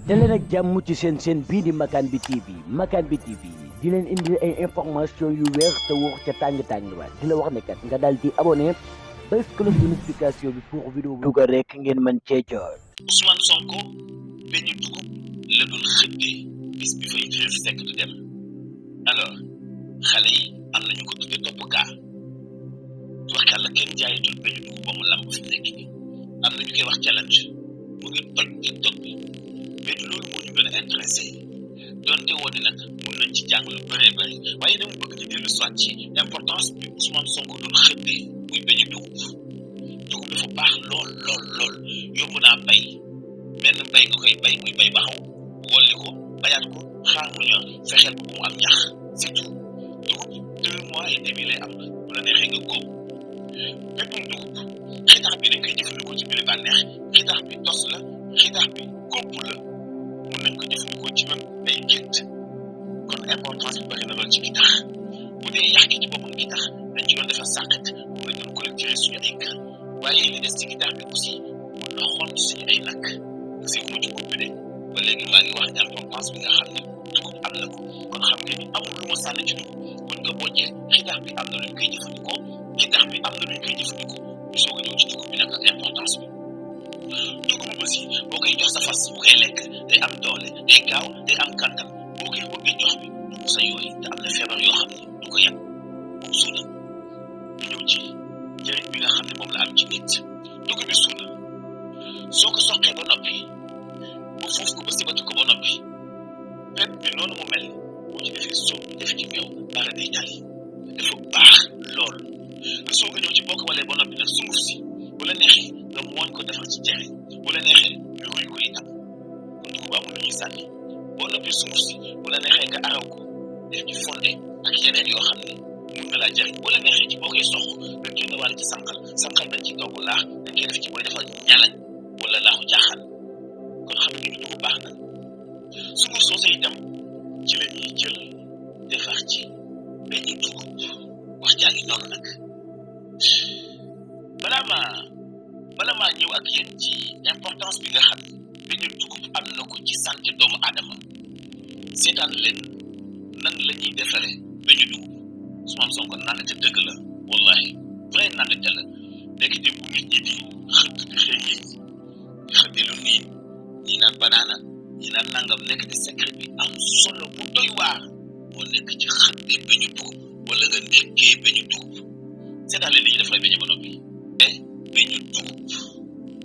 daleen ak jàmm ci seen bii di Makane bi TV Makane bi TV di leen indi ay information yu wér te wóor ca tàng ba di la wax ne kat nga daal di abonné bés cloche de notification bi pour vidéo bu dugal rek ngeen mën cee jot. Ousmane Sonko beñu dugub la doon xëddee bis bi fa Idrissa Seck di dem alors xale yi am nañu ko tuddee topp kaa wax yàlla kenn jaayatul beñu dugub ba mu lamb fi nekk nii am nañu koy wax challenge mu ngi toj TikTok bi mais loolu moo ñu gën a intéressé donte woon nag mun nañ ci jàng lu bëree bëri waaye dama bëgg ñu dellu soit ci importance bi Ousmane Sonko doon xëddee muy beñu dugub dafa baax lool yomb naa bay benn bay nga koy bay muy bay baxaw wolli ko bayaat ko xaar mu ñor fexeel ko bu mu am ñax surtout dugub 2 mois et demi lay am bu la neexee nga góob béppum dugub xitax bi dañ koy jëfandikoo ci biir bànneex xitax bi tos la xitax bi góob la mun nañ ko jëfandikoo ci même ay gétt kon importance bi bëri na lool ci xitax bu dee yàq ci boppam xitax dañ ci doon defar sàqat bu nga doon collecté suñu ay kër waaye li des ci xitax bi aussi mun na xont suñu ay nag parce que mu ci groupe bi de ba léegi maa ngi wax importance bi nga xam ne dugub am na ko kon xam nga ni amul lu ma sànni ci dugub buñ ko boccee xitax bi am na luñ koy jëfandikoo xitax bi am na luñ koy jëfandikoo ñu soog a ñëw ci dugub bi nag ak importance bi dugub bi aussi boo koy jox sa fas bu koy lekk day am doole day gaaw day am kàttan boo koy wëggee jox bi du sa yooyu te am na feebar yoo xam ne du ko yàq moom suuna ñu ñëw ci njëriñ bi nga xam ne moom la am ci nit dugub bi suuna soo ko soqee ba noppi ba fuuf ko ba sibati ko ba noppi pepp bi noonu mu mel boo ci defee suuf def ci meew dara day tali dafa baax lool nga soog a ñëw ci boo ko walee ba noppi nag sunguf si bu la neexee nga mooñ ko defar ci jere bu la neexee nga ruy ko itam kon dugub amul lu ñuy sànni boo noppi sunguf si bu la neexee nga araw ko def ci fonde ak yeneen yoo xam ne mun na laa jëriñ bu la neexee ci boo koy sox nga génn wàll ci sànqal dañ ci togg laax dañ koy def ci booy defar ñalañ wala laaxu jaaxal kon xam nga ni dugub baax na sunguf soose itam ci la ñuy jël defar ci beñu dugub wax jaa ngi noonu nag bala maa ñëw ak yéen ci importance bi nga xam ne beñu dugub am na ko ci santé doomu aadama seetaan leen nan la ñuy defaree beñu dugub Ousmane Sonko nandite dëgg la wallahi vrai nandite la nekkite bu nit ñi di xëtt di xëy ñi di xëtte lu nii ñi naan banaana ñi naan nangam nekkite secret bi am solo bu doy waar moo nekk ci xëtte beñu dugub wala nga nekkee beñu dugub seetaan leen li ñuy defaree beñu ba noppi beñu dugub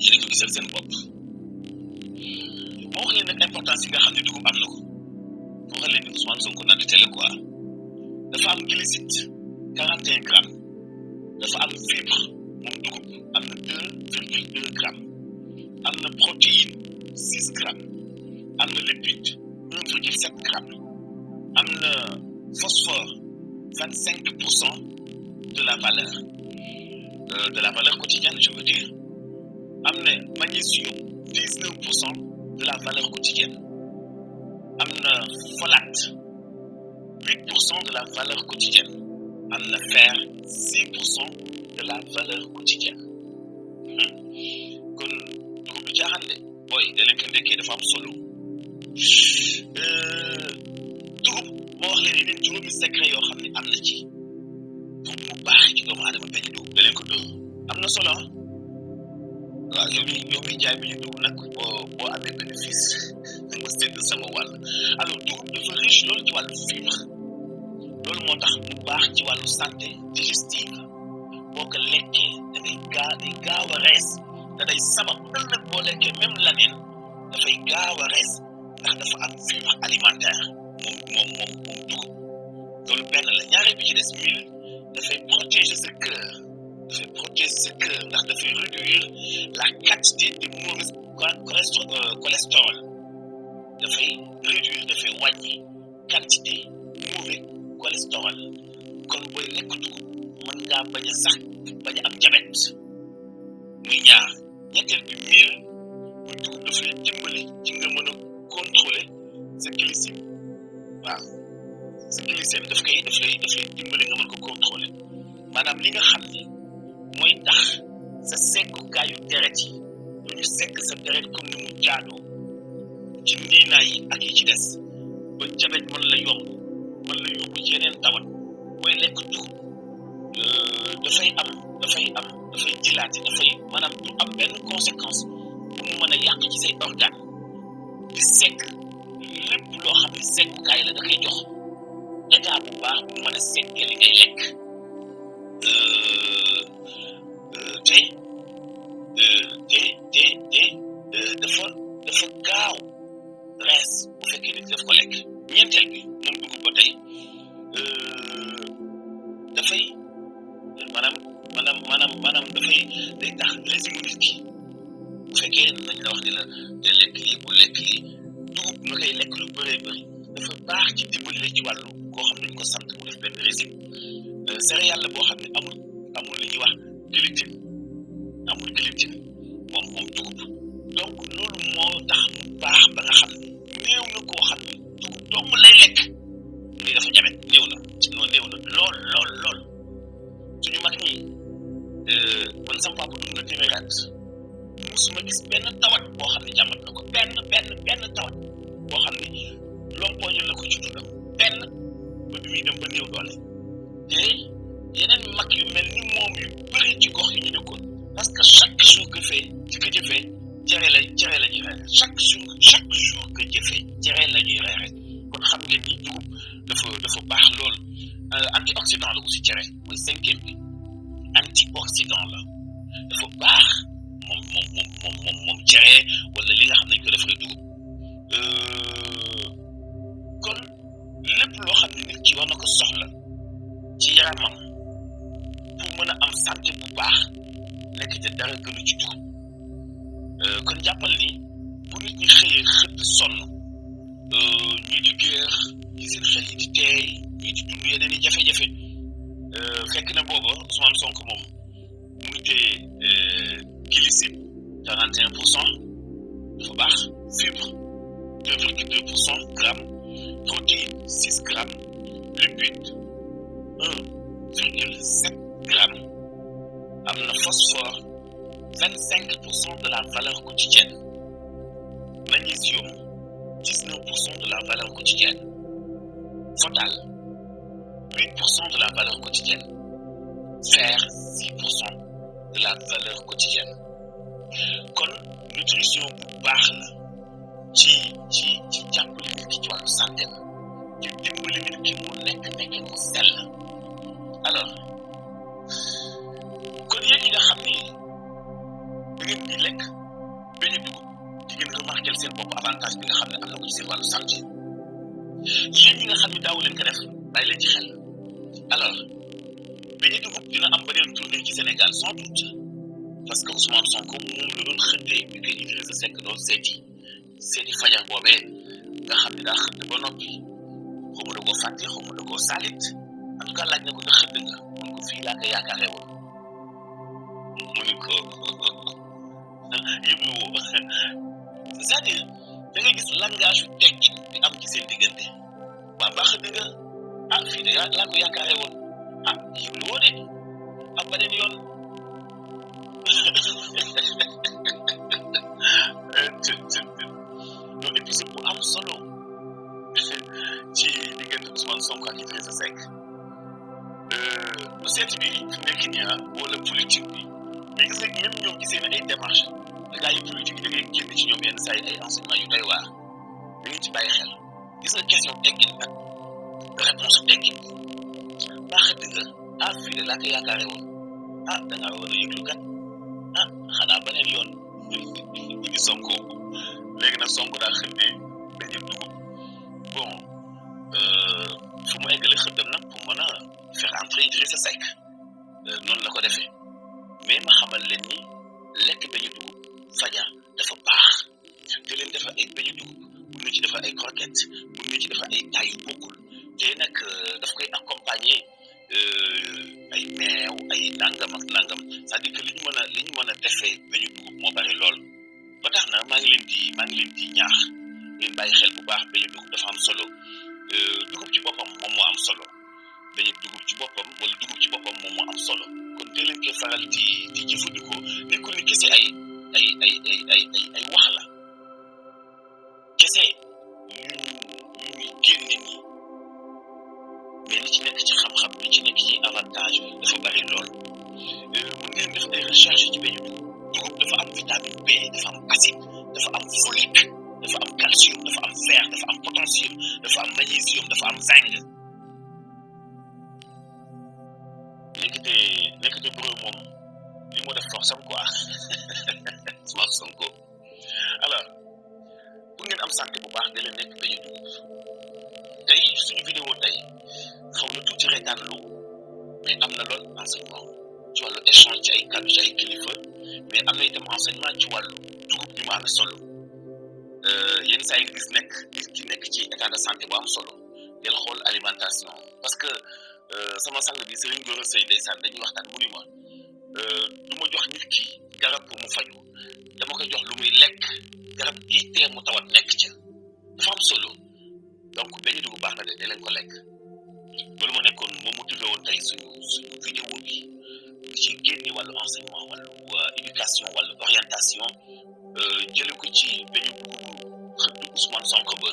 yéen a ko gisal seen bopp moo wax leen nag importance yi nga xam ne dugub am na ko moo wax leen ni Ousmane Sonko nandite la quoi dafa am glucide 41 grammes dafa am fibre moom dugub am na 2,2 grammes am na protéine 6 grammes am na lipide 1,7 grammes am na phosphore 25% de la valeur quotidienne je veux dire am na magnésium 19% de la valeur quotidienne am na folate 8% de la valeur quotidienne am na fer 6% de la valeur quotidienne kon dugub bi caaxaan de booy da leen ko ndekkee dafa am solo dugub moo wax leen yeneen juróomi secret yoo xam ne am na ci pour mu baax ci doomu aadama beñu dugub da leen ko dóor am na solo waaw yow mi jaay beñu dugub nag boo amee bénéfice da nga sédd sama wàll alors dugub dafa riche loolu ci wàllu fibre loolu moo tax mu baax ci wàllu santé digestive boo ko lekkee day gaaw a rees te day sabab ëllëg boo lekkee même laneen dafay gaaw a rees ndax dafa am fibre alimentaire moom dugub loolu benn la ñaareel bi ci des mil dafay protéger sa cœur ndax dafay réduire la quantité de mauvais cholestérol dafay wàññi quantité mauvais cholestérol kon booy lekk dugub mën ngaa bañ a am jabet muy ñaar ñetteel bi mil muy dugub dafay dimbali ci nga mën a contrôler sa glycémie waaw sa glycémie daf lay dimbali nga mën ko contrôler maanaam li nga xam ni mooy tax sa seggukaayu deret yi du ñu segg sa deret comme ni mu jaadoo ci niinaa yi ak yi ci des ba jabet mën la yomb mën la yóbbu ci yeneen tawat booy lekk dugub dafay jilaate dafay maanaam du am benn conséquence bu mu mën a yàq ci say organe di sekk lépp loo xam ne sekkukaay la da koy jox état bu baax bu mën a sekkee li ngay lekk dafa gaaw rees bu fekkee nit daf ko lekk ñeenteel bi moom dugub ba tey dafay maanaam day tax régime nit ki bu fekkee nañ la wax ni la te lekk lii bu lekk lii dugub nga koy lekk lu bëree bëri dafa baax ci dimbali ci wàllu koo xam ne dañ ko sant mu def benn régime céréale la boo xam ne amul li ñuy wax gluten moom dugub donc loolu moo tax mu baax ba nga xam ne néew na koo xam ne dugub dong lay lekk ni dafa jabet néew na lool suñu mag ñi man sama papa dund na téeméeri at musuma gis benn tawat boo xam ne jàmbat na ko benn tawat boo xam ne lompooñu la ko ci dundam benn ba bi muy dem ba néew doole te yeneen mag yu mel ni moom yu bëri ci gox yi ñu dëkkoon parce que chaque jour que jëfee cere la ñuy reere chaque jour que jëfee cere la ñuy reere kon xam ngeen ni dugub dafa baax lool antioxydant la aussi cere mooy cinquième bi antioxydant la dafa baax moom cere wala li nga xam ne ko defaree dugub kon lépp loo xam ne nit ki war na ko soxla ci yaramam pour mën a am santé bu baax nekk te dara gënu ci dugub kon jàppal ni bu nit ñi xëyee xëtt sonn ñii di géex ñi seen xel yi di teey ñii di dund yeneen i jafe-jafe fekk na booba Ousmane Sonko moom mu ngi téye glycide 41% dafa baax fibre 2,2% grammes protéine 6 grammes lipide 1,7 grammes am na phosphore 25% de la valeur quotidienne magnésium 19% de la valeur quotidienne total 8% de la valeur quotidienne fer 6% de la valeur quotidienne kon nutrition bu baax la ci jàppale nit ki ci wàllu santé ci dimbali nit ki mu nekk mu sell alors kon yéen ñi nga xam ni da ngeen di lekk benn dugub di ngeen remarqué seen bopp avantage bi nga xam ne am na ko ci seen wàllu santé yéen ñi nga xam ne daawu leen ko def bàyyi leen ci xel alors benn dugub dina am beneen tournée ci Sénégal sans doute parce que Ousmane Sonko moom la doon xëddee bi koy Idrissa Seck doon seeti fajar boobee nga xam ne daa xëdd ba noppi xaw ma da koo fàtte xaw ma da koo saalit en tout cas laaj na ko nga xëdd nga mun ko fii laa ko yaakaaree woon mu ni ko yëpp woo c'est-à-dire da ngay gis langage yu teggin di am ci seen diggante waa baax nga fii de laa ko yaakaaree woon yëpp woo de am beneen yoon donc et puis c'est bu am solo ci diggante Ousmane Sonko ak Idrissa Seck bu seeti bi fi nekk nii wala politique bi mais gis nga même ñoom ci seen ay démarches gars yi politique da ngay génn ci ñoom yenn saa yi ay enseignements yu doy waar da ngeen ci bàyyi xel gis nga question teggin ak réponse teggin baax nga fii de laa ko yaakaaree woon da ngaa war a yëglu kat xanaa beneen yoon di Sonko léegi nag Sonko daal xëddee dañuy dugub bon fu mu eggale xëddam nag pour mën a faire entrer Idrissa Seck noonu la ko defee mais ma xamal leen ni lekk dañu dugub fajar dafa baax te leen defar ay beñu dugub bu ñu ci defar ay croquettes bu ñu ci defar ay taay yu bokkul te nag daf koy accompagner ay meew ay nangam ak nangam c'est-à-dire que li ñu mën a defee beñu dugub moo bari lool ba tax na maa ngi leen di ñaax ngeen bàyyi xel bu baax beñu dugub dafa am solo dugub ci boppam moom moo am solo beñu dugub ci boppam wala dugub ci boppam moom moo am solo kon dee leen koy faral di jëfandikoo nekkul ni kese ay wax la kese génne nii mais li ci nekk ci xam-xam li ci nekk ci avantage dafa bari lool mën ngeen def ay recherche ci beñu dugub dafa am vitamine B dafa am acide dafa am folique dafa am calcium dafa am fer dafa am potassium dafa am magnésium dafa am zinc nekkate bro moom li mu def force am quoi Ousmane Sonko alors pour ngeen am santé bu baax da leen nekk beñu dugub tey suñu vidéo tey xaw na tuuti reetaan lu mais am na lool enseignement ci wàllu échange ci ay kàddu ci ay kilifa mais am na itam enseignement ci wàllu dugub bi mu amee solo yenn saa yi gis nit ki nekk ci état de santé bu am solo del xool alimentation parce que sama sang bi Serigne Gora Seye ndeysaan dañuy waxtaan mu ni ma du ma jox nit ki garab pour mu faju dama koy jox lu muy lekk garab gi tee mu tawat nekk ca dafa am solo donc beñu dugub baax na de leen ko lekk loolu moo nekkoon moo motivé woon tey suñu vidéo bi ci génne wàllu enseignement wàllu éducation wàllu orientation jële ko ci beñu dugub xëttu Ousmane Sonko ba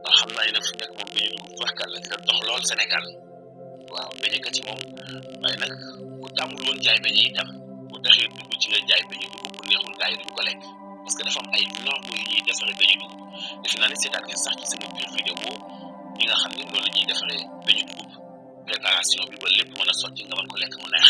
ndax xam naa ne fu nekk moom beñu dugub tuwaxkal la dina dox lool Sénégal waaw beñekat yi moom waaye nag ku tàmmul woon jaay beñe itam bu taxee dugg ci nga jaay beñu dugub bu neexul gars yi duñu ko lekk parce que dafa am ay normes yu ñuy defaree beñu dugub defe naa ne seetaan ngeen sax ci sama biir vidéo ñi nga xam ne loolu la ñuy defaree beñu dugub préparation bi ba lépp mën a sotti nga mën ko lekk mu neex